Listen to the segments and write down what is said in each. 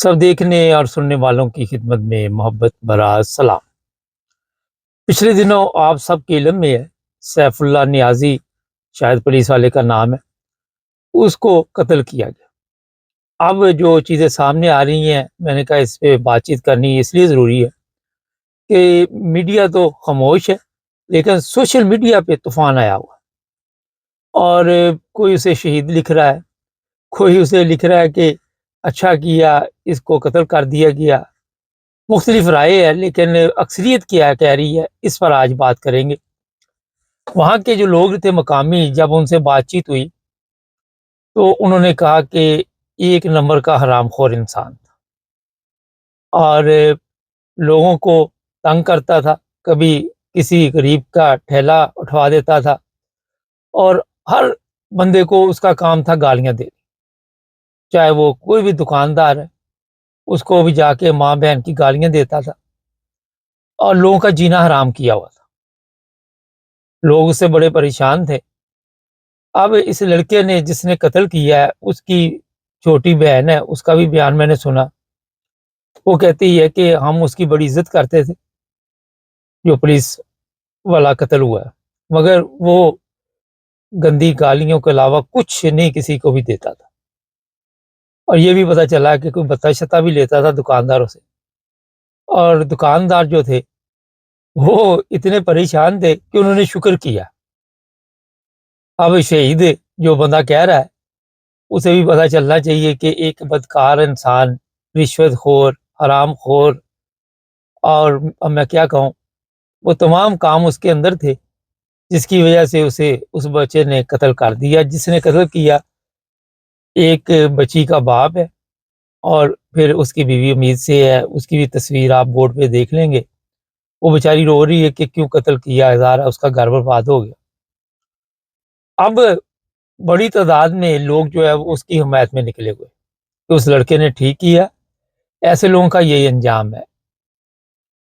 سب دیکھنے اور سننے والوں کی خدمت میں محبت بھرا سلام۔ پچھلے دنوں آپ سب کے علم میں ہے، سیف اللہ نیازی شاید پولیس والے کا نام ہے، اس کو قتل کیا گیا۔ اب جو چیزیں سامنے آ رہی ہیں، میں نے کہا اس پہ بات چیت کرنی اس لیے ضروری ہے کہ میڈیا تو خاموش ہے، لیکن سوشل میڈیا پہ طوفان آیا ہوا ہے، اور کوئی اسے شہید لکھ رہا ہے، کوئی اسے لکھ رہا ہے کہ اچھا کیا، اس کو قتل کر دیا گیا۔ مختلف رائے ہے، لیکن اکثریت کیا کہہ رہی ہے، اس پر آج بات کریں گے۔ وہاں کے جو لوگ تھے مقامی، جب ان سے بات چیت ہوئی تو انہوں نے کہا کہ ایک نمبر کا حرام خور انسان تھا، اور لوگوں کو تنگ کرتا تھا، کبھی کسی غریب کا ٹھیلا اٹھوا دیتا تھا، اور ہر بندے کو اس کا کام تھا گالیاں دینی، چاہے وہ کوئی بھی دکاندار ہے، اس کو بھی جا کے ماں بہن کی گالیاں دیتا تھا، اور لوگوں کا جینا حرام کیا ہوا تھا۔ لوگ اس سے بڑے پریشان تھے۔ اب اس لڑکے نے جس نے قتل کیا ہے، اس کی چھوٹی بہن ہے، اس کا بھی بیان میں نے سنا۔ وہ کہتی ہے کہ ہم اس کی بڑی عزت کرتے تھے، جو پولیس والا قتل ہوا ہے، مگر وہ گندی گالیوں کے علاوہ کچھ نہیں کسی کو بھی دیتا تھا، اور یہ بھی پتہ چلا کہ کوئی بتا شتا بھی لیتا تھا دکانداروں سے، اور دکاندار جو تھے وہ اتنے پریشان تھے کہ انہوں نے شکر کیا۔ اب شہید جو بندہ کہہ رہا ہے، اسے بھی پتہ چلنا چاہیے کہ ایک بدکار انسان، رشوت خور، حرام خور، اور اب میں کیا کہوں، وہ تمام کام اس کے اندر تھے، جس کی وجہ سے اسے اس بچے نے قتل کر دیا۔ جس نے قتل کیا ایک بچی کا باپ ہے، اور پھر اس کی بیوی امید سے ہے، اس کی بھی تصویر آپ بورڈ پہ دیکھ لیں گے۔ وہ بیچاری رو رہی ہے کہ کیوں قتل کیا، ظاہر ہے اس کا گھر برباد ہو گیا۔ اب بڑی تعداد میں لوگ جو ہے وہ اس کی حمایت میں نکلے ہوئے کہ اس لڑکے نے ٹھیک کیا، ایسے لوگوں کا یہی انجام ہے۔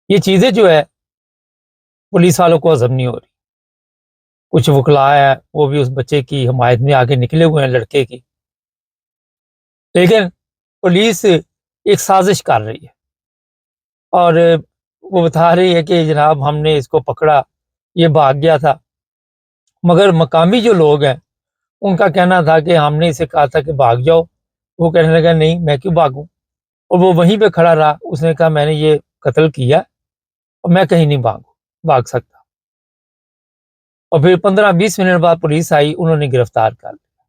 یہ چیزیں جو ہے پولیس والوں کو ہضم نہیں ہو رہی۔ کچھ وکلاء ہیں، وہ بھی اس بچے کی حمایت میں آگے نکلے ہوئے ہیں، لڑکے کی، لیکن پولیس ایک سازش کر رہی ہے، اور وہ بتا رہی ہے کہ جناب ہم نے اس کو پکڑا، یہ بھاگ گیا تھا، مگر مقامی جو لوگ ہیں ان کا کہنا تھا کہ ہم نے اسے کہا تھا کہ بھاگ جاؤ، وہ کہنے لگا نہیں میں کیوں بھاگوں، اور وہ وہیں پہ کھڑا رہا۔ اس نے کہا میں نے یہ قتل کیا اور میں کہیں نہیں بھاگ سکتا، اور پھر 15-20 منٹ بعد پولیس آئی، انہوں نے گرفتار کر لیا۔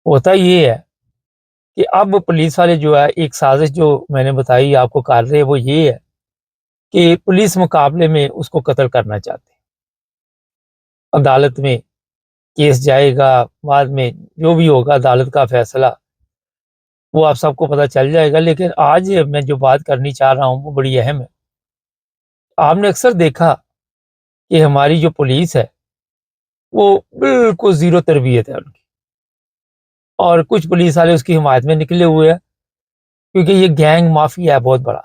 ہوتا یہ ہے کہ اب پولیس والے جو ہے ایک سازش جو میں نے بتائی آپ کو کر رہے، وہ یہ ہے کہ پولیس مقابلے میں اس کو قتل کرنا چاہتے ہیں۔ عدالت میں کیس جائے گا، بعد میں جو بھی ہوگا عدالت کا فیصلہ وہ آپ سب کو پتہ چل جائے گا، لیکن آج میں جو بات کرنی چاہ رہا ہوں وہ بڑی اہم ہے۔ آپ نے اکثر دیکھا کہ ہماری جو پولیس ہے وہ بالکل زیرو تربیت ہے ان کی، اور کچھ پولیس والے اس کی حمایت میں نکلے ہوئے ہیں، کیونکہ یہ گینگ مافیا ہے بہت بڑا،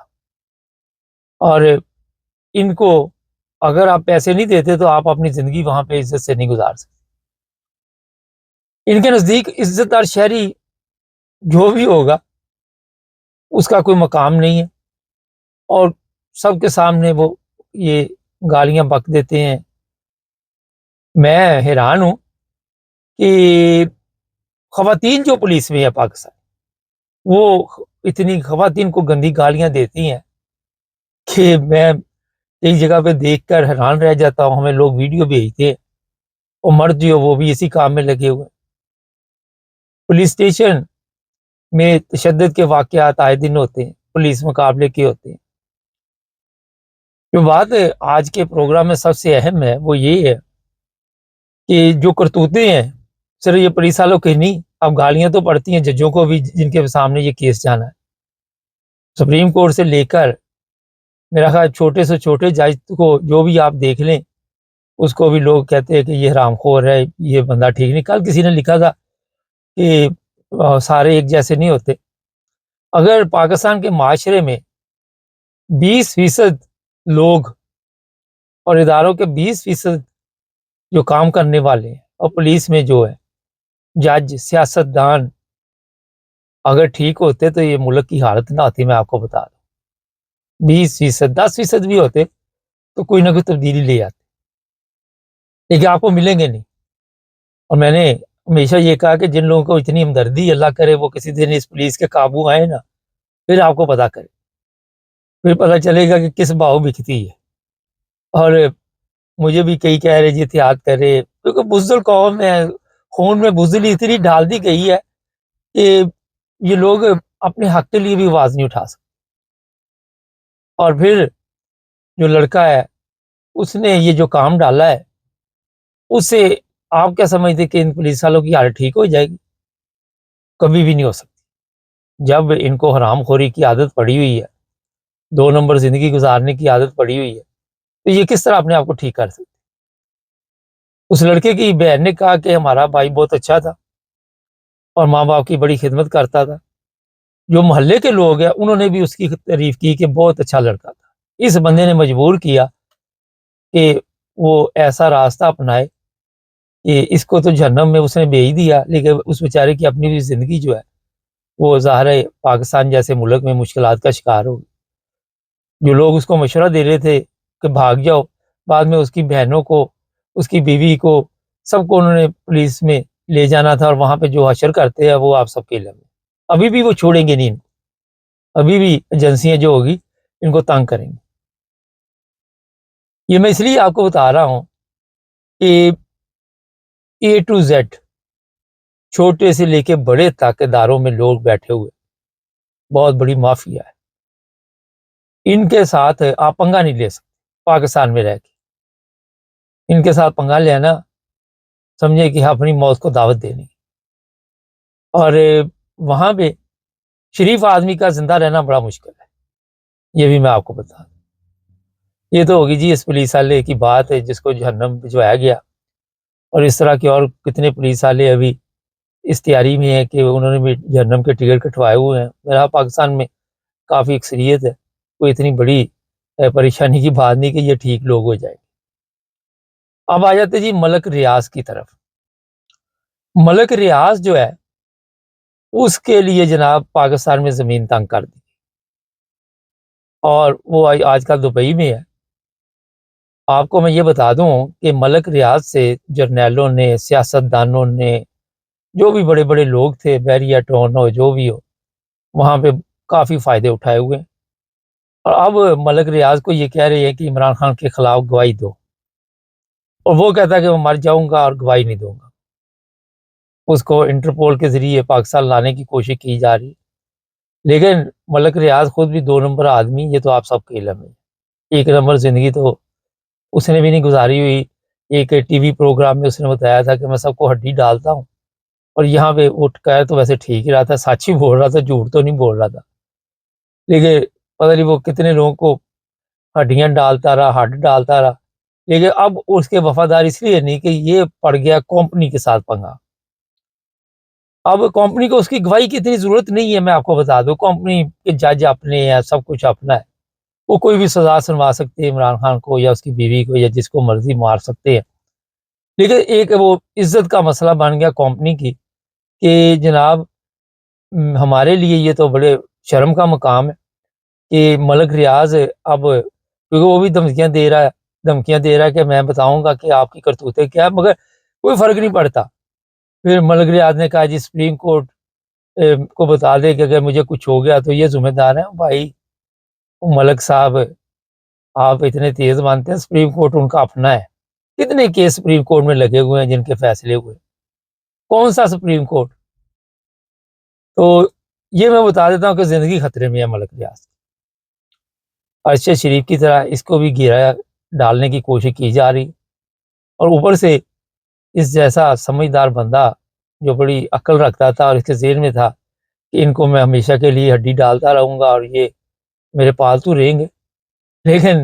اور ان کو اگر آپ پیسے نہیں دیتے تو آپ اپنی زندگی وہاں پہ عزت سے نہیں گزار سکتے۔ ان کے نزدیک عزت دار شہری جو بھی ہوگا اس کا کوئی مقام نہیں ہے، اور سب کے سامنے وہ یہ گالیاں بک دیتے ہیں۔ میں حیران ہوں کہ خواتین جو پولیس میں ہے پاکستان، وہ اتنی خواتین کو گندی گالیاں دیتی ہیں کہ میں ایک جگہ پہ دیکھ کر حیران رہ جاتا ہوں۔ ہمیں لوگ ویڈیو بھیجتے ہیں، اور مرد جو وہ بھی اسی کام میں لگے ہوئے ہیں۔ پولیس اسٹیشن میں تشدد کے واقعات آئے دن ہوتے ہیں، پولیس مقابلے کے ہوتے ہیں۔ جو بات آج کے پروگرام میں سب سے اہم ہے وہ یہ ہے کہ جو کرتوتیں ہیں صرف یہ پولیس والوں کے نہیں، اب گالیاں تو پڑتی ہیں ججوں کو بھی، جن کے سامنے یہ کیس جانا ہے۔ سپریم کورٹ سے لے کر میرا خیال چھوٹے سے چھوٹے جج کو جو بھی آپ دیکھ لیں، اس کو بھی لوگ کہتے ہیں کہ یہ حرام خور ہے، یہ بندہ ٹھیک نہیں۔ کل کسی نے لکھا تھا کہ سارے ایک جیسے نہیں ہوتے۔ اگر پاکستان کے معاشرے میں 20% لوگ اور اداروں کے 20% جو کام کرنے والے ہیں، اور پولیس میں جو ہے جج، سیاست دان، اگر ٹھیک ہوتے تو یہ ملک کی حالت نہ ہوتی، میں آپ کو بتا دوں۔ 20%، 10% بھی ہوتے تو کوئی نہ کوئی تبدیلی لے آتے، لیکن آپ کو ملیں گے نہیں۔ اور میں نے ہمیشہ یہ کہا کہ جن لوگوں کو اتنی ہمدردی، اللہ کرے وہ کسی دن اس پولیس کے قابو آئے نا، پھر آپ کو پتا کرے، پھر پتہ چلے گا کہ کس بھاؤ بکتی ہے۔ اور مجھے بھی کئی کہہ رہے جی احتیاط کرے، کیونکہ بزدل قوم ہے، خون میں بزدلی اتنی ڈال دی گئی ہے کہ یہ لوگ اپنے حق کے لیے بھی آواز نہیں اٹھا سکتے۔ اور پھر جو لڑکا ہے اس نے یہ جو کام ڈالا ہے، اس سے آپ کیا سمجھتے کہ ان پولیس والوں کی حالت ٹھیک ہو جائے گی؟ کبھی بھی نہیں ہو سکتی۔ جب ان کو حرام خوری کی عادت پڑی ہوئی ہے، 2 نمبر زندگی گزارنے کی عادت پڑی ہوئی ہے، تو یہ کس طرح اپنے آپ کو ٹھیک کر سکتے؟ اس لڑکے کی بہن نے کہا کہ ہمارا بھائی بہت اچھا تھا اور ماں باپ کی بڑی خدمت کرتا تھا۔ جو محلے کے لوگ ہیں انہوں نے بھی اس کی تعریف کی کہ بہت اچھا لڑکا تھا۔ اس بندے نے مجبور کیا کہ وہ ایسا راستہ اپنائے کہ اس کو تو جہنم میں اس نے بھیج دیا، لیکن اس بیچارے کی اپنی بھی زندگی جو ہے وہ ظاہر ہے پاکستان جیسے ملک میں مشکلات کا شکار ہوگی۔ جو لوگ اس کو مشورہ دے رہے تھے کہ بھاگ جاؤ، بعد میں اس کی بہنوں کو، اس کی بیوی کو، سب کو انہوں نے پولیس میں لے جانا تھا، اور وہاں پہ جو حشر کرتے ہیں وہ آپ سب کے علم ہے۔ ابھی بھی وہ چھوڑیں گے نہیں ان کو، ابھی بھی ایجنسیاں جو ہوگی ان کو تنگ کریں گی۔ یہ میں اس لیے آپ کو بتا رہا ہوں کہ A to Z چھوٹے سے لے کے بڑے تک اداروں میں لوگ بیٹھے ہوئے، بہت بڑی مافیا ہے۔ ان کے ساتھ آپ پنگا نہیں لے سکتے پاکستان میں رہ کے۔ ان کے ساتھ پنگا لینا سمجھے کہ اپنی موت کو دعوت دینی۔ اور وہاں پہ شریف آدمی کا زندہ رہنا بڑا مشکل ہے، یہ بھی میں آپ کو بتا دوں۔ یہ تو ہوگی جی اس پولیس والے کی بات ہے جس کو جہنم بھجوایا گیا، اور اس طرح کے اور کتنے پولیس والے ابھی اس تیاری میں ہیں کہ انہوں نے بھی جہنم کے ٹکٹ کٹوائے ہوئے ہیں۔ میرا پاکستان میں کافی اکثریت ہے، کوئی اتنی بڑی پریشانی کی بات نہیں کہ یہ ٹھیک لوگ ہو جائیں۔ اب آ جاتے جی ملک ریاض کی طرف۔ ملک ریاض جو ہے اس کے لیے جناب پاکستان میں زمین تنگ کر دی، اور وہ آج کل دبئی میں ہے۔ آپ کو میں یہ بتا دوں کہ ملک ریاض سے جرنیلوں نے، سیاستدانوں نے، جو بھی بڑے بڑے لوگ تھے، بیریا ٹون ہو جو بھی ہو، وہاں پہ کافی فائدے اٹھائے ہوئے ہیں۔ اور اب ملک ریاض کو یہ کہہ رہے ہیں کہ عمران خان کے خلاف گواہی دو، اور وہ کہتا ہے کہ میں مر جاؤں گا اور گواہی نہیں دوں گا۔ اس کو انٹرپول کے ذریعے پاکستان لانے کی کوشش کی جا رہی، لیکن ملک ریاض خود بھی 2 نمبر آدمی، یہ تو آپ سب کے علم ہے۔ 1 نمبر زندگی تو اس نے بھی نہیں گزاری ہوئی۔ ایک ٹی وی پروگرام میں اس نے بتایا تھا کہ میں سب کو ہڈی ڈالتا ہوں، اور یہاں پہ اٹھ کر تو ویسے ٹھیک ہی رہا تھا، سچ ہی بول رہا تھا، جھوٹ تو نہیں بول رہا تھا، لیکن پتہ نہیں وہ کتنے لوگوں کو ہڈیاں ڈالتا رہا، ہڈ ڈالتا رہا۔ لیکن اب اس کے وفادار اس لیے نہیں کہ یہ پڑ گیا کمپنی کے ساتھ پنگا۔ اب کمپنی کو اس کی گواہی کی اتنی ضرورت نہیں ہے، میں آپ کو بتا دوں، کمپنی کے جج اپنے ہیں، سب کچھ اپنا ہے، وہ کوئی بھی سزا سنوا سکتے ہیں عمران خان کو یا اس کی بیوی کو یا جس کو مرضی مار سکتے ہیں۔ لیکن ایک وہ عزت کا مسئلہ بن گیا کمپنی کی کہ جناب ہمارے لیے یہ تو بڑے شرم کا مقام ہے کہ ملک ریاض اب، کیونکہ وہ بھی دھمکیاں دے رہا ہے کہ میں بتاؤں گا کہ آپ کی کرتوتیں کیا ہے، مگر کوئی فرق نہیں پڑتا۔ پھر ملک ریاض نے کہا جی سپریم کورٹ کو بتا دے کہ اگر مجھے کچھ ہو گیا تو یہ ذمہ دار ہیں۔ بھائی ملک صاحب آپ اتنے تیز مانتے ہیں، سپریم کورٹ ان کا اپنا ہے۔ کتنے کیس سپریم کورٹ میں لگے ہوئے ہیں جن کے فیصلے ہوئے، کون سا سپریم کورٹ؟ تو یہ میں بتا دیتا ہوں کہ زندگی خطرے میں ہے ملک ریاض۔ ارشد شریف کی طرح اس کو بھی گھیرا ڈالنے کی کوشش کی جا رہی، اور اوپر سے اس جیسا سمجھدار بندہ جو بڑی عقل رکھتا تھا اور اس کے ذہن میں تھا کہ ان کو میں ہمیشہ کے لیے ہڈی ڈالتا رہوں گا اور یہ میرے پالتو رہیں گے، لیکن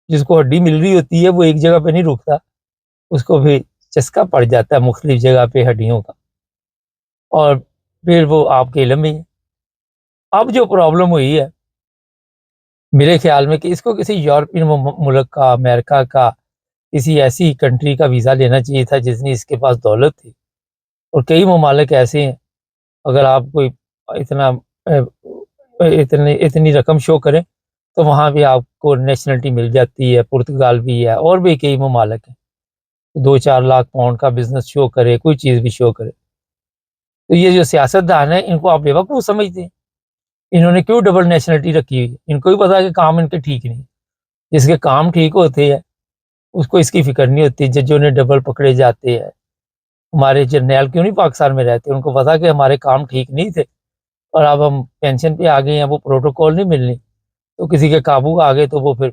جس کو ہڈی مل رہی ہوتی ہے وہ ایک جگہ پہ نہیں رکتا، اس کو بھی چسکا پڑ جاتا ہے مختلف جگہ پہ ہڈیوں کا، اور پھر وہ آپ کے علم میں ہے۔ اب جو پرابلم ہوئی ہے میرے خیال میں کہ اس کو کسی یورپین ملک کا، امریکہ کا، کسی ایسی کنٹری کا ویزا لینا چاہیے تھا جس نے اس کے پاس دولت تھی، اور کئی ممالک ایسے ہیں، اگر آپ کوئی اتنا اتنی رقم شو کریں تو وہاں بھی آپ کو نیشنلٹی مل جاتی ہے، پرتگال بھی ہے اور بھی کئی ممالک ہیں، 2-4 لاکھ پاؤنڈ کا بزنس شو کرے، کوئی چیز بھی شو کرے۔ تو یہ جو سیاستدان ہیں ان کو آپ بیوقوف سمجھتے ہیں، انہوں نے کیوں ڈبل نیشنلٹی رکھی ہوئی ہے؟ ان کو بھی پتا ہے کہ کام ان کے ٹھیک نہیں، جس کے کام ٹھیک ہوتے ہیں اس کو اس کی فکر نہیں ہوتی۔ ججوں نے ڈبل پکڑے جاتے ہیں، ہمارے جرنیل کیوں نہیں پاکستان میں رہتے؟ ان کو پتا کہ ہمارے کام ٹھیک نہیں تھے اور اب ہم پینشن پہ آ گئے ہیں، وہ پروٹوکول نہیں ملنی، تو کسی کے قابو آ گئے تو وہ پھر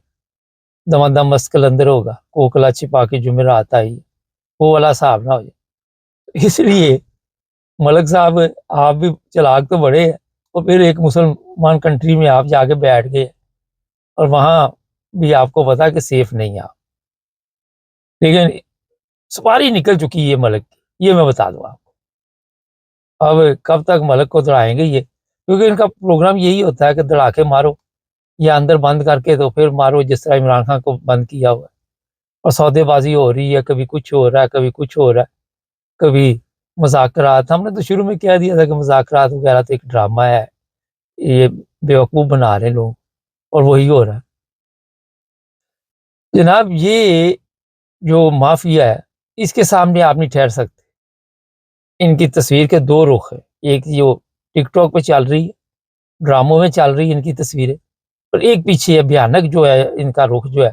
دم مست کلندر ہوگا، کوکلا چھپا کے جمعرات آئی، وہ والا صاحب نہ ہو جائے۔ اس لیے ملک صاحب آپ بھی چلاک تو بڑے ہیں، اور پھر ایک مسلمان کنٹری میں آپ جا کے بیٹھ گئے اور وہاں بھی آپ کو پتا کہ سیف نہیں آپ، لیکن سپاری نکل چکی ہے ملک کی، یہ میں بتا دوں آپ کو۔ اب کب تک ملک کو دڑائیں گے یہ؟ کیونکہ ان کا پروگرام یہی ہوتا ہے کہ دڑا کے مارو یا اندر بند کر کے تو پھر مارو، جس طرح عمران خان کو بند کیا ہوا ہے، اور سودے بازی ہو رہی ہے، کبھی کچھ ہو رہا ہے، کبھی کچھ ہو رہا ہے، کبھی مذاکرات۔ ہم نے تو شروع میں کہہ دیا تھا کہ مذاکرات وغیرہ تو ایک ڈرامہ ہے، یہ بیوقوف بنا رہے ہیں لوگ، اور وہی ہو رہا ہے جناب۔ یہ جو مافیا ہے اس کے سامنے آپ نہیں ٹھہر سکتے۔ ان کی تصویر کے دو رخ ہیں، ایک جو ٹک ٹاک پہ چل رہی ہے، ڈراموں میں چل رہی ہے ان کی تصویریں، اور ایک پیچھے ہے بھیانک جو ہے ان کا رخ جو ہے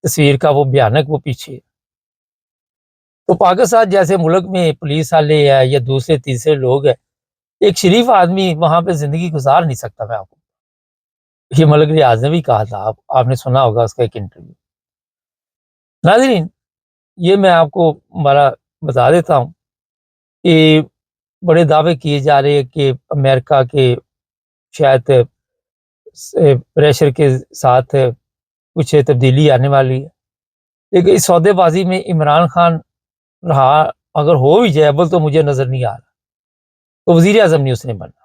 تصویر کا، وہ بھیانک وہ پیچھے ہے۔ تو پاکستان جیسے ملک میں پولیس والے ہے یا دوسرے تیسرے لوگ ہیں، ایک شریف آدمی وہاں پہ زندگی گزار نہیں سکتا۔ میں آپ کو یہ ملک ریاض نے بھی کہا تھا، آپ نے سنا ہوگا اس کا ایک انٹرویو۔ ناظرین، یہ میں آپ کو ہمارا بتا دیتا ہوں کہ بڑے دعوے کیے جا رہے ہیں کہ امریکہ کے شاید پریشر کے ساتھ کچھ تبدیلی آنے والی ہے، لیکن اس سودے بازی میں عمران خان رہا اگر ہو بھی جائے ابل تو مجھے نظر نہیں آ رہا، تو وزیر اعظم نہیں اس نے بننا۔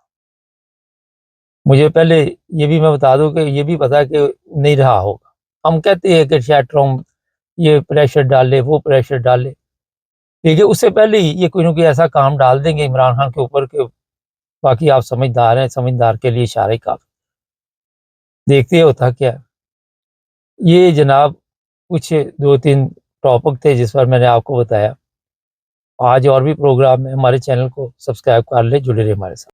مجھے پہلے یہ بھی میں بتا دوں کہ یہ بھی پتا کہ نہیں رہا ہوگا۔ ہم کہتے ہیں کہ شاید ٹرمپ یہ پریشر ڈالے، وہ پریشر ڈالے، لیکن اس سے پہلے ہی یہ کوئی نہ کوئی ایسا کام ڈال دیں گے عمران خان کے اوپر کہ باقی آپ سمجھدار ہیں، سمجھدار کے لیے اشارے کافی۔ دیکھتے ہوتا کیا ہے۔ یہ جناب کچھ 2-3 ٹاپک تھے جس پر میں نے آپ کو بتایا۔ آج اور بھی پروگرام ہے، ہمارے چینل کو سبسکرائب کر لیں، جڑے رہے ہمارے ساتھ۔